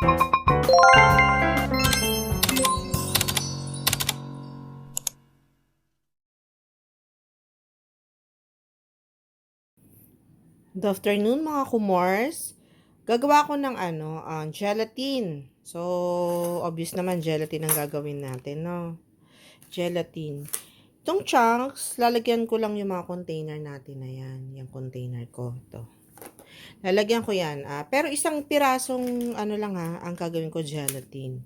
Good afternoon mga kumors. Gagawa ko ng gelatin. So, obvious naman gelatin ang gagawin natin, no? Gelatin. Itong chunks, lalagyan ko lang yung mga container natin na yan. Yung container ko, to. Lalagyan ko yan. Pero isang pirasong lang ang gagawin ko gelatin.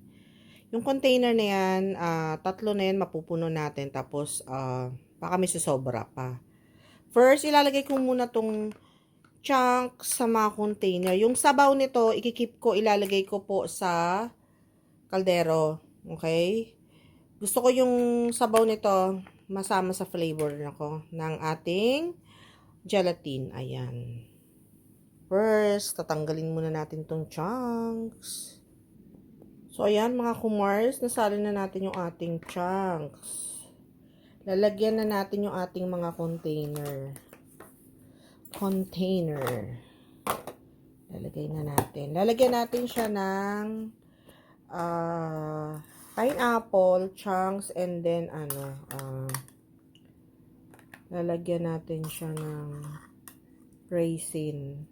Yung container na yan, tatlo na yan mapupuno natin. Tapos, baka may susobra pa. First, ilalagay ko muna tong chunk sa mga container. Yung sabaw nito, ilalagay ko po sa kaldero. Okay? Gusto ko yung sabaw nito masama sa flavor ng ating gelatin. Ayan. First, tatanggalin muna natin tong chunks. So, ayan mga kumars, nasali na natin yung ating chunks. Lalagyan na natin yung ating mga container. Lalagyan natin siya ng pineapple chunks, and then lalagyan natin siya ng raisin.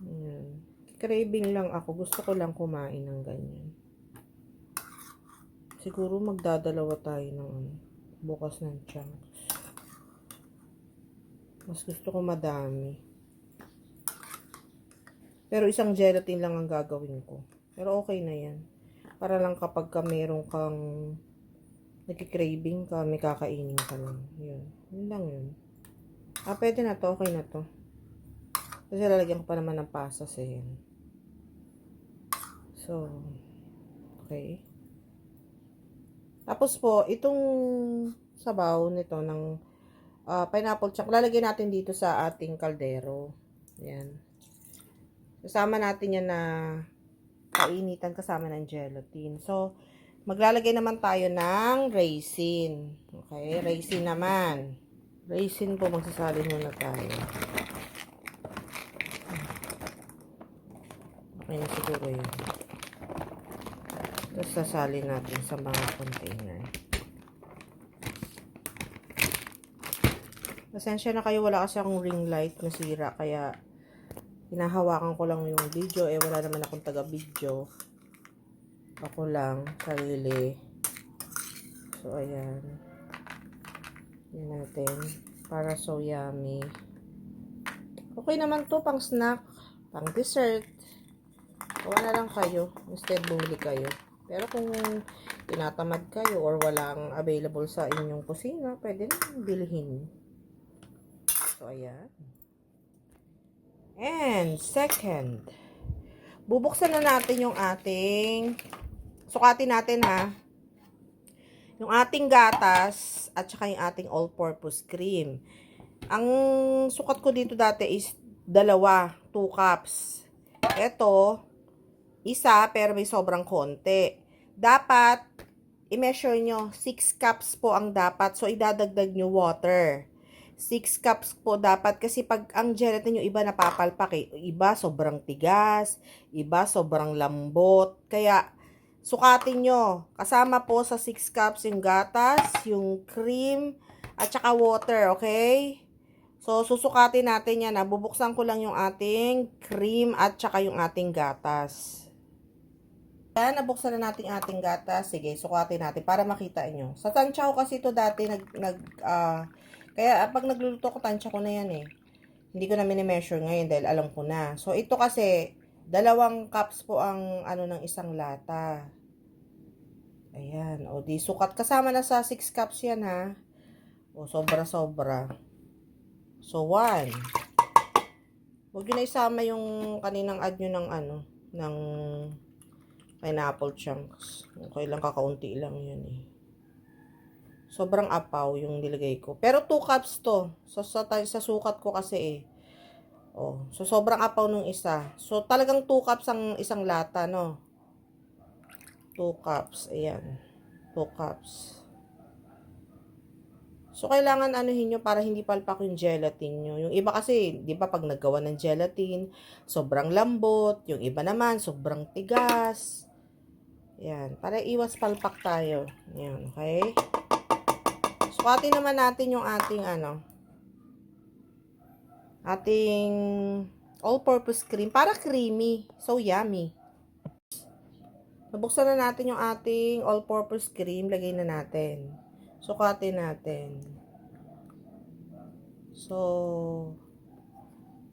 Ayan. Craving lang ako, gusto ko lang kumain ng ganyan. Siguro magdadalawa tayo ng bukas ng chunks. Mas gusto ko madami. Pero isang gelatin lang ang gagawin ko. Pero okay na yan. Para lang kapag meron kang nagki-craving ka, may kakainin ka lang. Yun. Yun lang yun. Pwede na to. Okay na to. Kasi lalagyan ko pa naman ng pasas eh. Yan. So, okay. Tapos po, itong sabaw nito ng pineapple chunk, lalagyan natin dito sa ating kaldero. Ayan. Kasama natin yan na kainitan kasama ng gelatin. So, maglalagay naman tayo ng raisin. Okay, raisin naman. Raisin po, magsasalin muna tayo. Okay na siguro yun. Tapos sasalin natin sa mga container. Pasensya na kayo, wala kasi akong ring light na sira, kaya hinahawakan ko lang yung video. Wala naman akong taga-video. Ako lang, sarili. So, ayan. Yan natin. Para so yummy. Okay naman to, pang snack, pang dessert. Gawa na lang kayo. Instead, bumili kayo. Pero kung tinatamad kayo or walang available sa inyong kusina, pwede na bilhin. So, ayan. And, second, bubuksan na natin yung ating, sukatin natin ha, yung ating gatas at saka yung ating all-purpose cream. Ang sukat ko dito dati is 2 cups. Ito, isa, pero may sobrang konti. Dapat, i-measure nyo, 6 cups po ang dapat. So, idadagdag nyo water. 6 cups po dapat, kasi pag ang gelatin nyo iba napapalpak eh. Iba sobrang tigas, iba sobrang lambot. Kaya sukatin nyo. Kasama po sa 6 cups yung gatas, yung cream, at saka water, okay? So, susukatin natin yan. Bubuksan ko lang yung ating cream at saka yung ating gatas. Yan, nabuksan na natin ating gatas. Sige, sukatin natin para makita nyo. Sa tansya ko kasi ito dati kaya pag nagluluto ko, tansya ko na yan eh. Hindi ko na mini-measure ngayon dahil alam ko na. So, ito kasi, 2 cups po ang ng isang lata. Ayan. O, di sukat. Kasama na sa 6 cups yan ha. O, sobra-sobra. So, 1. Huwag nyo na isama yung kaninang add nyo ng pineapple chunks. Okay lang, kakaunti lang yun eh. Sobrang apaw yung nilagay ko. Pero 2 cups to. Sa sukat ko kasi eh. Oh, so sobrang apaw nung isa. So talagang 2 cups ang isang lata, no? 2 cups. Ayan. 2 cups. So, kailangan anuhin nyo para hindi palpak yung gelatin nyo. Yung iba kasi, di ba, pag naggawa ng gelatin, sobrang lambot. Yung iba naman, sobrang tigas. Yan. Para iwas palpak tayo. Yan, okay? Sukatin naman natin yung ating, ating all-purpose cream. Para creamy. So, yummy. Nabuksan na natin yung ating all-purpose cream. Lagay na natin. Sukatin natin. So,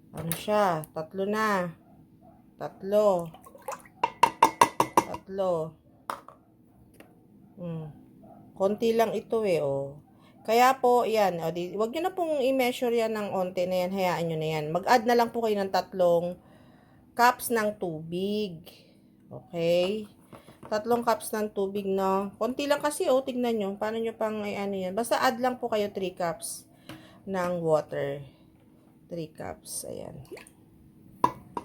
ano siya? 3 na. 3. Konti lang ito oh. Kaya po, yan. Wag nyo na pong i-measure yan ng onte na yan. Hayaan nyo na yan. Mag-add na lang po kayo ng 3 cups ng tubig. Okay? 3 cups ng tubig, no? Konti lang kasi, tignan nyo. Paano nyo pang, yan. Basta add lang po kayo 3 cups ng water. 3 cups. Ayan.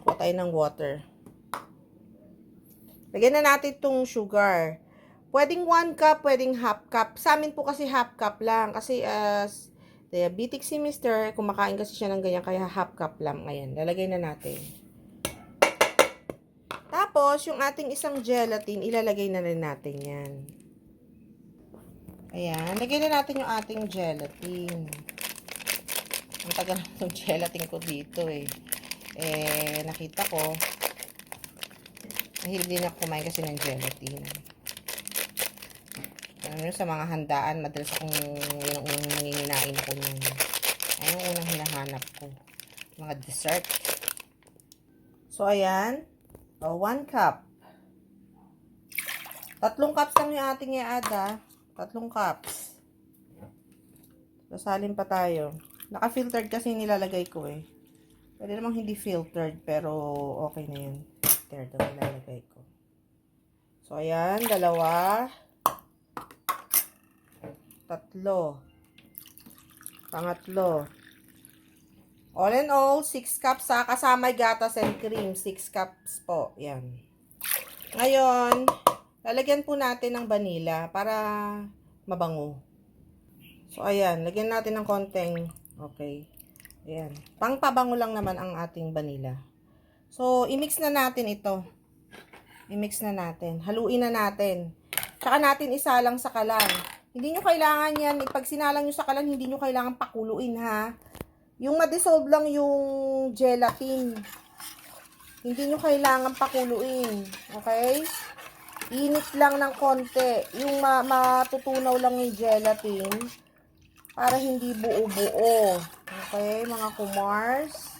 Kuha tayo ng water. Lagyan na natin itong sugar. Pwedeng 1 cup, pwedeng half cup. Sa amin po kasi half cup lang. Kasi diabetic si Mr. Kumakain kasi siya ng ganyan, kaya half cup lang. Ayan, lalagay na natin. Tapos, yung ating isang gelatin, ilalagay na rin natin yan. Ayan, lagay na natin yung ating gelatin. Ang tagal na itong gelatin ko dito nakita ko, mahilig din ako kumain kasi ng gelatin. Sa mga handaan, madalas akong yun ang unang nanginginain ko nun. Ayun ang unang hinahanap ko. Mga dessert. So, ayan. 1 cup. 3 cups lang yung ating i-add, 3 cups. Sasalin pa tayo. Naka-filtered kasi nilalagay ko Pwede namang hindi filtered, pero okay na yun. Filtered ang nilalagay ko. So, ayan. 2. 3. Pangatlo. All in all, 6 cups kasama gatas and cream. 6 cups po. Yan. Ngayon, lalagyan po natin ng vanilla para mabango. So, ayan. Lagyan natin ng konting. Okay. Ayan. Pangpabango lang naman ang ating vanilla. So, i-mix na natin ito. I-mix na natin. Haluin na natin. Tsaka natin isalang sa kalan. Hindi nyo kailangan yan. Pag sinalang nyo sa kalan, hindi nyo kailangan pakuluin, ha. Yung ma-dissolve lang yung gelatin. Hindi nyo kailangan pakuluin. Okay? Init lang ng konti. Yung matutunaw lang yung gelatin. Para hindi buo-buo. Okay, mga kumars.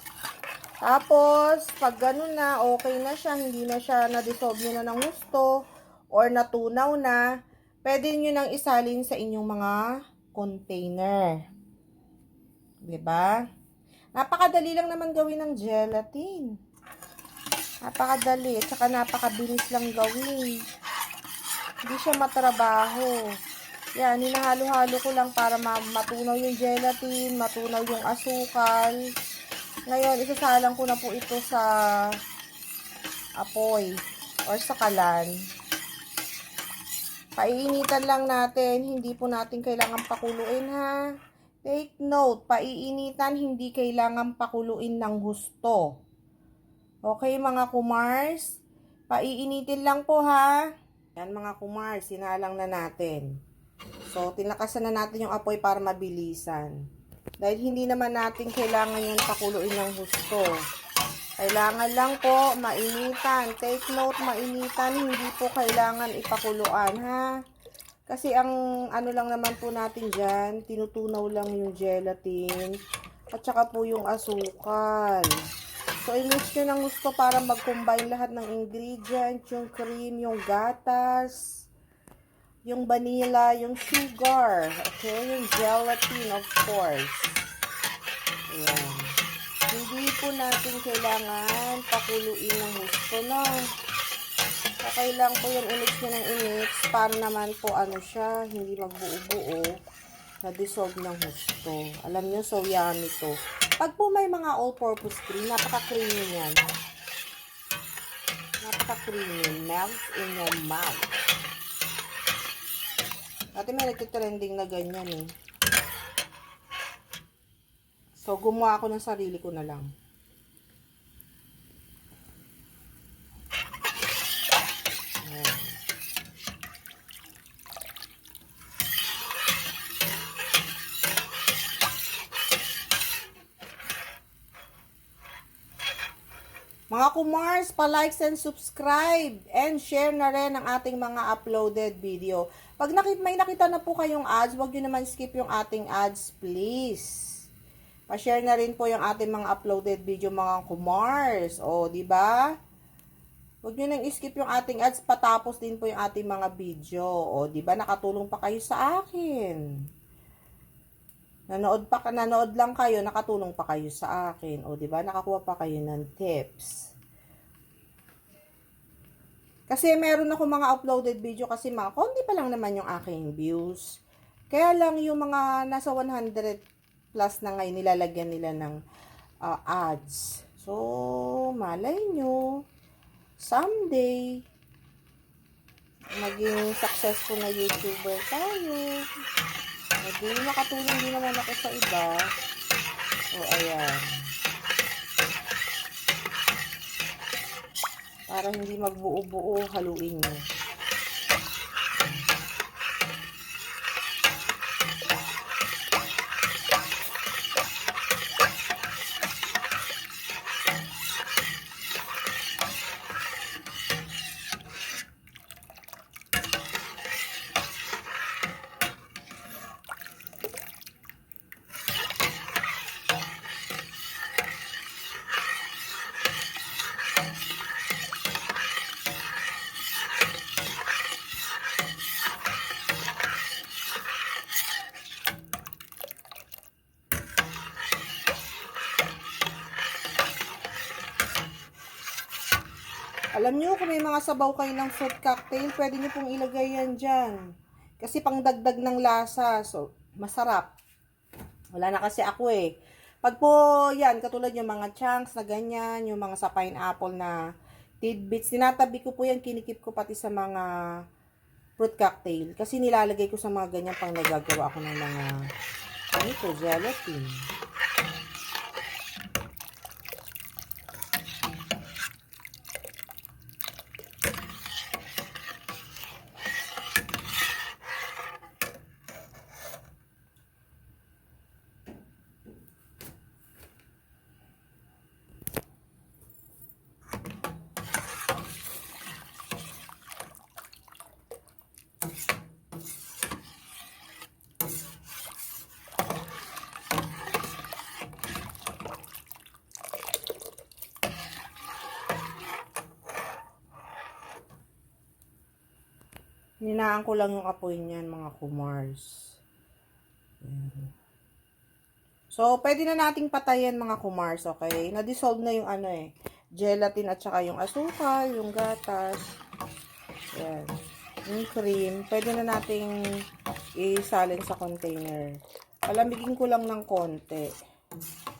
Tapos, pag ganun na, okay na siya. Hindi na siya na-dissolve nyo na ng gusto. Or natunaw na. Pwede nyo nang isalin sa inyong mga container. Diba? Napakadali lang naman gawin ng gelatin. Napakadali. At saka napakabilis lang gawin. Hindi siya matrabaho. Yan, hinahalo-halo ko lang para matunaw yung gelatin, matunaw yung asukal. Ngayon, isasalang ko na po ito sa apoy or sa kalan. Paiinitan lang natin, hindi po natin kailangan pakuluin, ha. Take note, paiinitan, hindi kailangan pakuluin ng husto. Okay, mga kumars? Paiinitin lang po, ha. Yan, mga kumars, sinalang na natin. So, tinakasan na natin yung apoy para mabilisan. Dahil hindi naman natin kailangan yung pakuluin ng husto. Kailangan lang po mainitan. Take note, mainitan, hindi po kailangan ipakuluan, ha. Kasi ang ano lang naman po natin dyan, tinutunaw lang yung gelatin at saka po yung asukal. So, i-mix nyo ng gusto para mag-combine lahat ng ingredients, yung cream, yung gatas, yung vanilla, yung sugar, okay, yung gelatin, of course. Ayan. Hindi po natin kailangan pakuluin ng gusto, no? Okay lang po yung i-mix nyo ng i-mix para naman po ano siya, hindi magbuo-buo na dissolve ng gusto. Alam nyo, so yummy to. Pag po may mga all-purpose cream, napaka-creamy yan. Napaka-creamy. Melts in your mouth. Dati may nagtitrending na ganyan So, gumawa ako ng sarili ko na lang. Ayan. Mga kumars, pa-likes and subscribe and share na rin ang ating mga uploaded video. Pag may nakita na po kayong ads, huwag nyo naman skip yung ating ads, please. Pa-share na rin po yung ating mga uploaded video, mga kumars. O, di ba? Huwag nyo nang skip yung ating ads, patapos din po yung ating mga video. O, di ba? Nakatulong pa kayo sa akin. Nanood lang kayo, nakatulong pa kayo sa akin. O, di ba? Nakakuha pa kayo ng tips. Kasi meron ako mga uploaded video kasi mga konti pa lang naman yung aking views. Kaya lang yung mga nasa 100 plus na ngayon nilalagyan nila ng ads. So, malay nyo, someday, maging successful na YouTuber tayo. Hindi makatulong din naman ako sa iba. So, ayan. Para hindi magbuo-buo, haluin nyo. Alam nyo, kung may mga sabaw kayo ng fruit cocktail, pwede nyo pong ilagay yan dyan. Kasi pang dagdag ng lasa. So, masarap. Wala na kasi ako eh. Pag po, yan, katulad yung mga chunks na ganyan, yung mga sa pineapple na tidbits, tinatabi ko po yan, kinikip ko pati sa mga fruit cocktail. Kasi nilalagay ko sa mga ganyan pang nagagawa ako ng mga, ano ito, gelatin. Hinaan ko lang yung apoy niyan, mga kumars. So, pwede na nating patayin, mga kumars, okay? Na-dissolve na yung ano eh, gelatin at saka yung asukal, yung gatas. Yan. Yung cream, pwede na nating isalin sa container. Palamigin ko lang ng konti.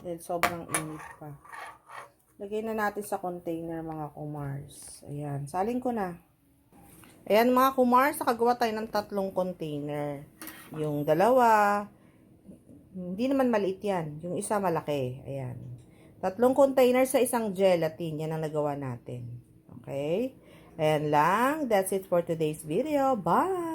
Dahil sobrang init pa. Lagay na natin sa container, mga kumars. Ayan, salin ko na. Ayan mga kumars, nakagawa tayo ng 3 container. Yung dalawa, hindi naman maliit yan. Yung isa malaki. Ayan. 3 container sa isang gelatin. Yan ang nagawa natin. Okay? Ayan lang. That's it for today's video. Bye!